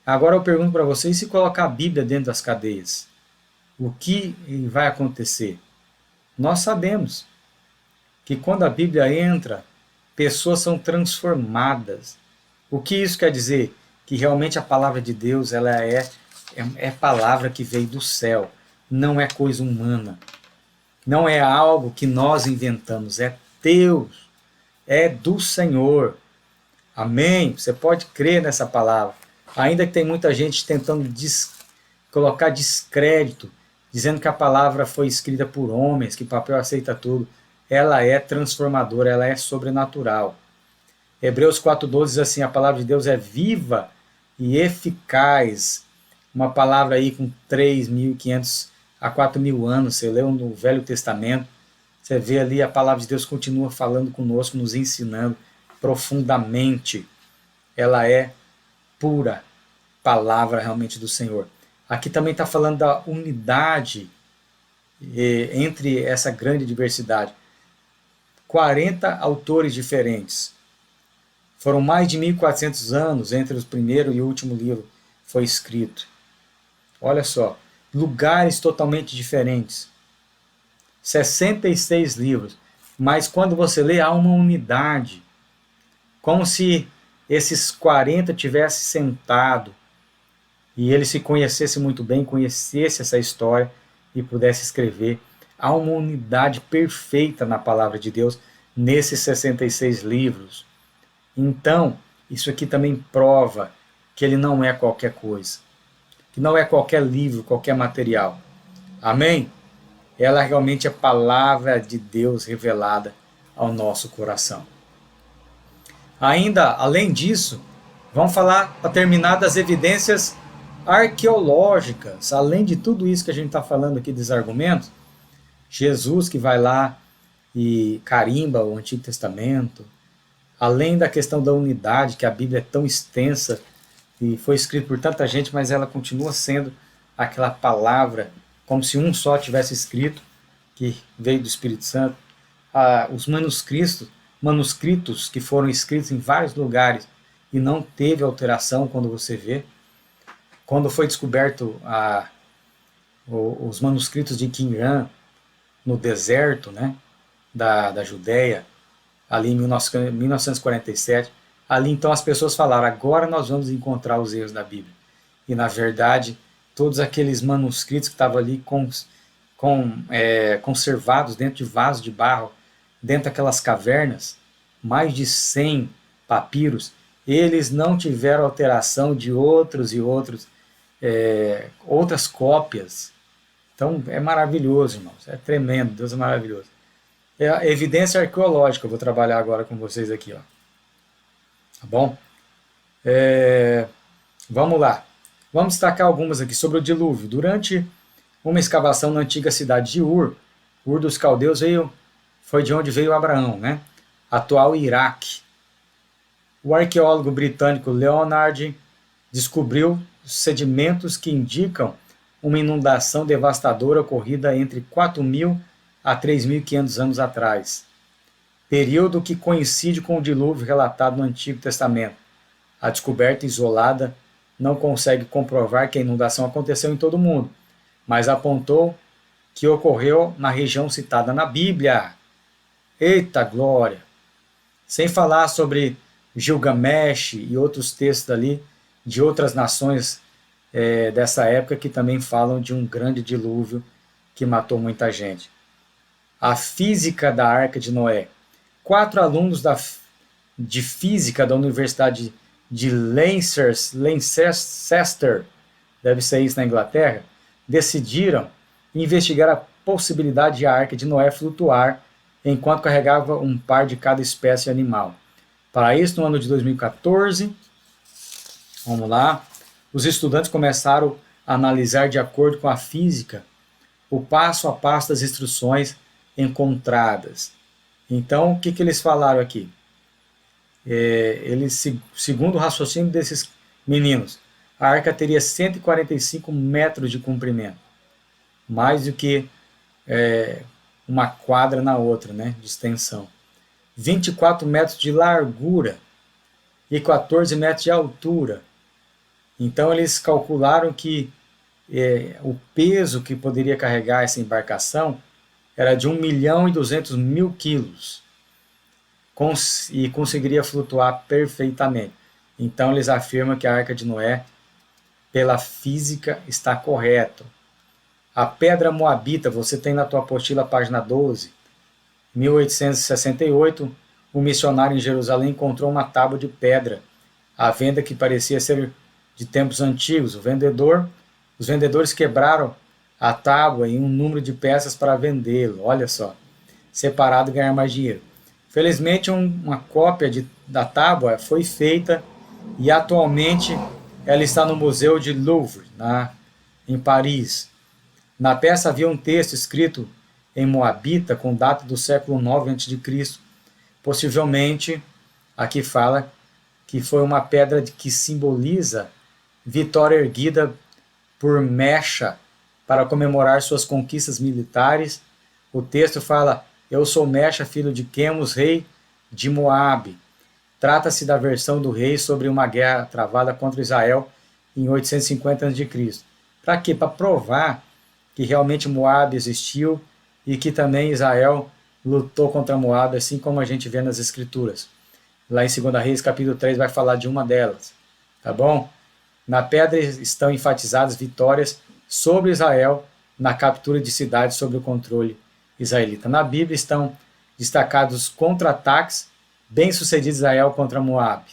Agora eu pergunto para vocês, se colocar a Bíblia dentro das cadeias, o que vai acontecer? Nós sabemos que quando a Bíblia entra, pessoas são transformadas. O que isso quer dizer? Que realmente a palavra de Deus ela é palavra que veio do céu, não é coisa humana. Não é algo que nós inventamos, é Deus, é do Senhor. Amém? Você pode crer nessa palavra. Ainda que tem muita gente tentando colocar descrédito, dizendo que a palavra foi escrita por homens, que papel aceita tudo. Ela é transformadora, ela é sobrenatural. Hebreus 4,12 diz assim, a palavra de Deus é viva e eficaz. Uma palavra aí com 3.500 a 4.000 anos. Você leu no Velho Testamento, você vê ali a palavra de Deus continua falando conosco, nos ensinando profundamente. Ela é pura palavra realmente do Senhor. Aqui também está falando da unidade entre essa grande diversidade. 40 autores diferentes. Foram mais de 1.400 anos entre o primeiro e o último livro foi escrito. Olha só, lugares totalmente diferentes. 66 livros. Mas quando você lê, há uma unidade. Como se esses 40 tivessem sentado e eles se conhecessem muito bem, conhecessem essa história e pudessem escrever. Há uma unidade perfeita na palavra de Deus nesses 66 livros. Então, isso aqui também prova que ele não é qualquer coisa, que não é qualquer livro, qualquer material. Amém? Ela realmente é palavra de Deus revelada ao nosso coração. Ainda, além disso, vamos falar, para terminar, das evidências arqueológicas. Além de tudo isso que a gente está falando aqui dos argumentos, Jesus que vai lá e carimba o Antigo Testamento, além da questão da unidade, que a Bíblia é tão extensa e foi escrita por tanta gente, mas ela continua sendo aquela palavra, como se um só tivesse escrito, que veio do Espírito Santo. Os manuscritos que foram escritos em vários lugares e não teve alteração quando você vê. Quando foi descoberto os manuscritos de Qumran no deserto, né, da Judéia, ali em 1947, ali então as pessoas falaram, agora nós vamos encontrar os erros da Bíblia. E na verdade, todos aqueles manuscritos que estavam ali conservados dentro de vasos de barro, dentro daquelas cavernas, mais de 100 papiros, eles não tiveram alteração de outras cópias. Então é maravilhoso, irmãos, é tremendo, Deus é maravilhoso. É a evidência arqueológica, eu vou trabalhar agora com vocês aqui, ó. Tá bom? Vamos lá. Vamos destacar algumas aqui sobre o dilúvio. Durante uma escavação na antiga cidade de Ur dos Caldeus foi de onde veio Abraão, né? Atual Iraque. O arqueólogo britânico Leonard descobriu sedimentos que indicam uma inundação devastadora ocorrida entre 4.000 a 3.500 anos atrás, período que coincide com o dilúvio relatado no Antigo Testamento. A descoberta isolada não consegue comprovar que a inundação aconteceu em todo o mundo, mas apontou que ocorreu na região citada na Bíblia. Eita glória! Sem falar sobre Gilgamesh e outros textos ali de outras nações dessa época que também falam de um grande dilúvio que matou muita gente. a física da Arca de Noé. 4 alunos de física da Universidade de Leicester, deve ser isso na Inglaterra, decidiram investigar a possibilidade de a Arca de Noé flutuar enquanto carregava um par de cada espécie animal. Para isso, no ano de 2014, vamos lá, os estudantes começaram a analisar de acordo com a física o passo a passo das instruções encontradas. Então, o que eles falaram aqui? Segundo o raciocínio desses meninos, a arca teria 145 metros de comprimento, mais do que uma quadra na outra, né, de extensão. 24 metros de largura e 14 metros de altura. Então eles calcularam que o peso que poderia carregar essa embarcação era de 1.200.000 quilos e conseguiria flutuar perfeitamente. Então eles afirmam que a Arca de Noé, pela física, está correto. A pedra moabita, você tem na tua apostila, página 12, 1868, um missionário em Jerusalém encontrou uma tábua de pedra à venda que parecia ser de tempos antigos. Os vendedores quebraram a tábua em um número de peças para vendê-lo, olha só, separado e ganhar mais dinheiro. Felizmente, uma cópia da tábua foi feita e atualmente ela está no Museu de Louvre, em Paris. Na peça havia um texto escrito em moabita com data do século IX a.C. Possivelmente, aqui fala que foi uma pedra que simboliza vitória erguida por Mecha para comemorar suas conquistas militares. O texto fala: eu sou Mecha, filho de Quemos, rei de Moabe. Trata-se da versão do rei sobre uma guerra travada contra Israel em 850 a.C. Para quê? Para provar que realmente Moabe existiu e que também Israel lutou contra Moabe, assim como a gente vê nas Escrituras. Lá em 2 Reis, capítulo 3, vai falar de uma delas. Tá bom? Na pedra estão enfatizadas vitórias sobre Israel na captura de cidades sob o controle israelita. Na Bíblia estão destacados contra-ataques bem-sucedidos de Israel contra Moabe.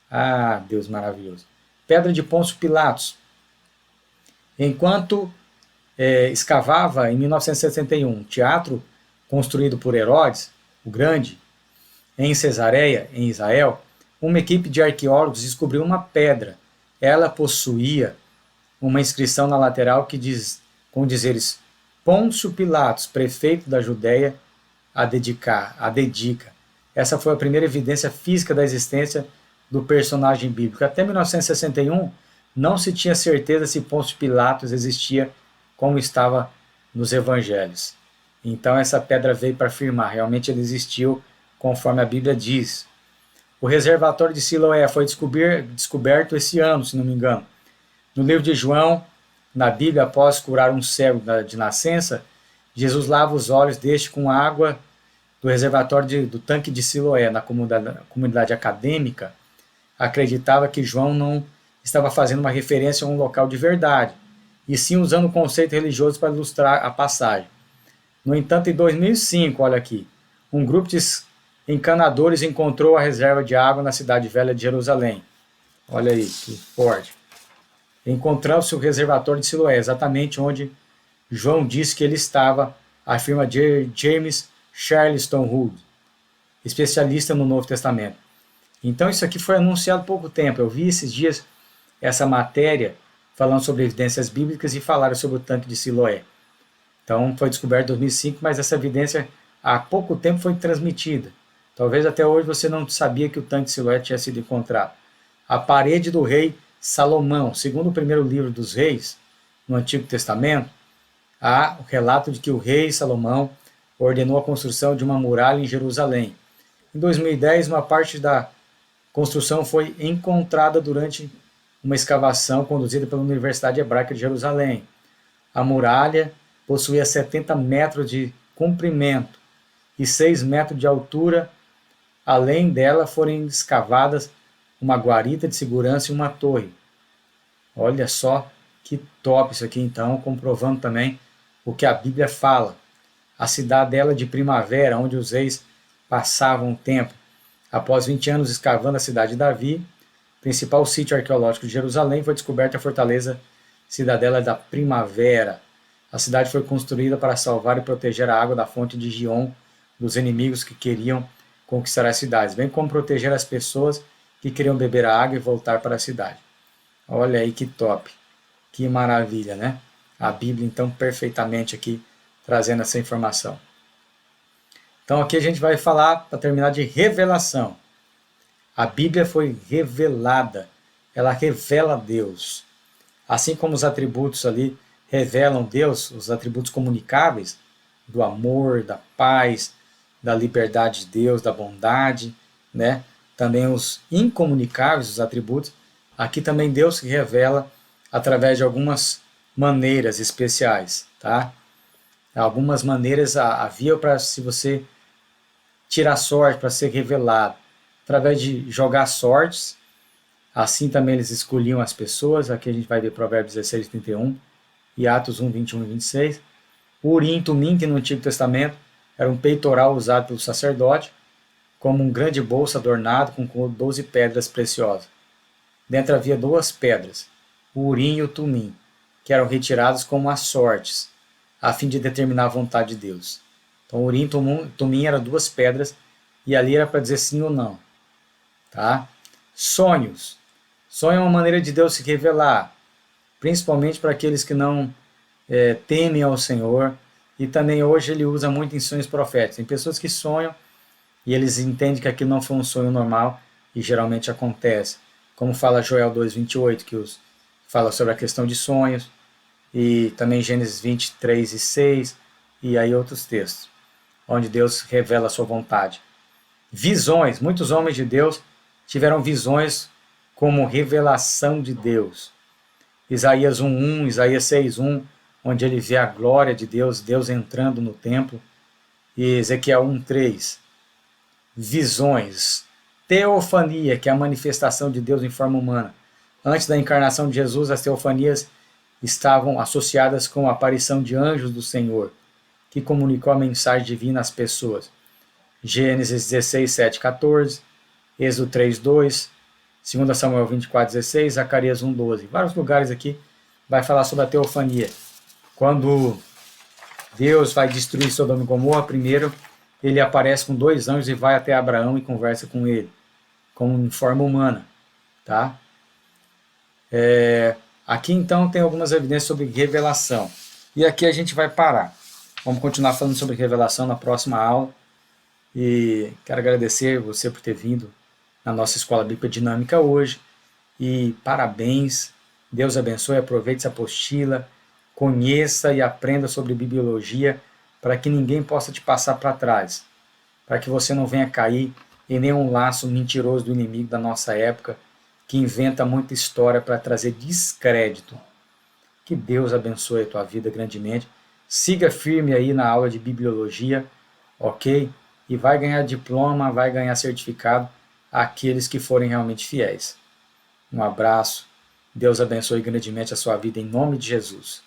Ah, Deus maravilhoso. Pedra de Pôncio Pilatos. Enquanto escavava em 1961 um teatro construído por Herodes, o Grande, em Cesareia, em Israel, uma equipe de arqueólogos descobriu uma pedra. Ela possuía uma inscrição na lateral que diz, com dizeres: Pôncio Pilatos, prefeito da Judéia, a dedica. Essa foi a primeira evidência física da existência do personagem bíblico. Até 1961, não se tinha certeza se Pôncio Pilatos existia como estava nos evangelhos. Então essa pedra veio para afirmar, realmente ele existiu conforme a Bíblia diz. O reservatório de Siloé foi descoberto esse ano, se não me engano. No livro de João, na Bíblia, após curar um cego de nascença, Jesus lava os olhos deste com água do reservatório do tanque de Siloé. Na comunidade acadêmica, acreditava que João não estava fazendo uma referência a um local de verdade, e sim usando o conceito religioso para ilustrar a passagem. No entanto, em 2005, olha aqui, um grupo de encanadores encontrou a reserva de água na cidade velha de Jerusalém. Olha aí, que forte. Encontrou-se o reservatório de Siloé, exatamente onde João disse que ele estava, afirma James Charleston Wood, especialista no Novo Testamento. Então isso aqui foi anunciado há pouco tempo. Eu vi esses dias essa matéria falando sobre evidências bíblicas e falaram sobre o tanque de Siloé. Então foi descoberto em 2005, mas essa evidência há pouco tempo foi transmitida. Talvez até hoje você não sabia que o tanque de Siloé tinha sido encontrado. A parede do rei Salomão, segundo o primeiro livro dos reis, no Antigo Testamento, há o relato de que o rei Salomão ordenou a construção de uma muralha em Jerusalém. Em 2010, uma parte da construção foi encontrada durante uma escavação conduzida pela Universidade Hebraica de Jerusalém. A muralha possuía 70 metros de comprimento e 6 metros de altura. Além dela, foram escavadas uma guarita de segurança e uma torre. Olha só que top isso aqui, então, comprovando também o que a Bíblia fala. a cidadela de Primavera, onde os reis passavam o tempo. Após 20 anos escavando a cidade de Davi, principal sítio arqueológico de Jerusalém, foi descoberta a fortaleza Cidadela da Primavera. A cidade foi construída para salvar e proteger a água da fonte de Gion dos inimigos que queriam conquistar as cidades, bem como proteger as pessoas que queriam beber a água e voltar para a cidade. Olha aí que top, que maravilha, né? A Bíblia, então, perfeitamente aqui, trazendo essa informação. Então aqui a gente vai falar, para terminar, de revelação. A Bíblia foi revelada, ela revela Deus. Assim como os atributos ali revelam Deus, os atributos comunicáveis, do amor, da paz, da liberdade de Deus, da bondade, né? Também os incomunicáveis, os atributos, aqui também Deus se revela através de algumas maneiras especiais, tá? Algumas maneiras havia para se você tirar sorte, para ser revelado, através de jogar sortes. Assim também eles escolhiam as pessoas. Aqui a gente vai ver Provérbios 16, 31 e Atos 1, 21 e 26. O Urim e Tumim, que no Antigo Testamento era um peitoral usado pelo sacerdote, como um grande bolso adornado com 12 pedras preciosas. Dentro havia 2 pedras, o Urim e o Tumim, que eram retirados como as sortes, a fim de determinar a vontade de Deus. Então, o Urim e Tumim eram 2 pedras, e ali era para dizer sim ou não. Tá? Sonhos. Sonho é uma maneira de Deus se revelar, principalmente para aqueles que não temem ao Senhor, e também hoje ele usa muito em sonhos proféticos. Tem pessoas que sonham e eles entendem que aquilo não foi um sonho normal, e geralmente acontece. Como fala Joel 2,28, que fala sobre a questão de sonhos, e também Gênesis 23 e 6, e aí outros textos, onde Deus revela a sua vontade. Visões. Muitos homens de Deus tiveram visões como revelação de Deus. Isaías 1:1, Isaías 6:1, onde ele vê a glória de Deus, Deus entrando no templo. E Ezequiel 1:3. Visões. Teofania, que é a manifestação de Deus em forma humana. Antes da encarnação de Jesus, as teofanias estavam associadas com a aparição de anjos do Senhor, que comunicou a mensagem divina às pessoas. Gênesis 16, 7, 14, Êxodo 3, 2, 2 Samuel 24, 16, Zacarias 1, 12. Vários lugares aqui vai falar sobre a teofania. Quando Deus vai destruir Sodoma e Gomorra, primeiro ele aparece com 2 anjos e vai até Abraão e conversa com ele, como em forma humana. Tá? Aqui então tem algumas evidências sobre revelação. E aqui a gente vai parar. Vamos continuar falando sobre revelação na próxima aula. E quero agradecer você por ter vindo na nossa Escola Bíblica Dinâmica hoje. E parabéns, Deus abençoe, aproveite essa apostila, conheça e aprenda sobre bibliologia, para que ninguém possa te passar para trás, para que você não venha cair em nenhum laço mentiroso do inimigo da nossa época, que inventa muita história para trazer descrédito. Que Deus abençoe a tua vida grandemente. Siga firme aí na aula de bibliologia, ok? E vai ganhar diploma, vai ganhar certificado aqueles que forem realmente fiéis. Um abraço. Deus abençoe grandemente a sua vida em nome de Jesus.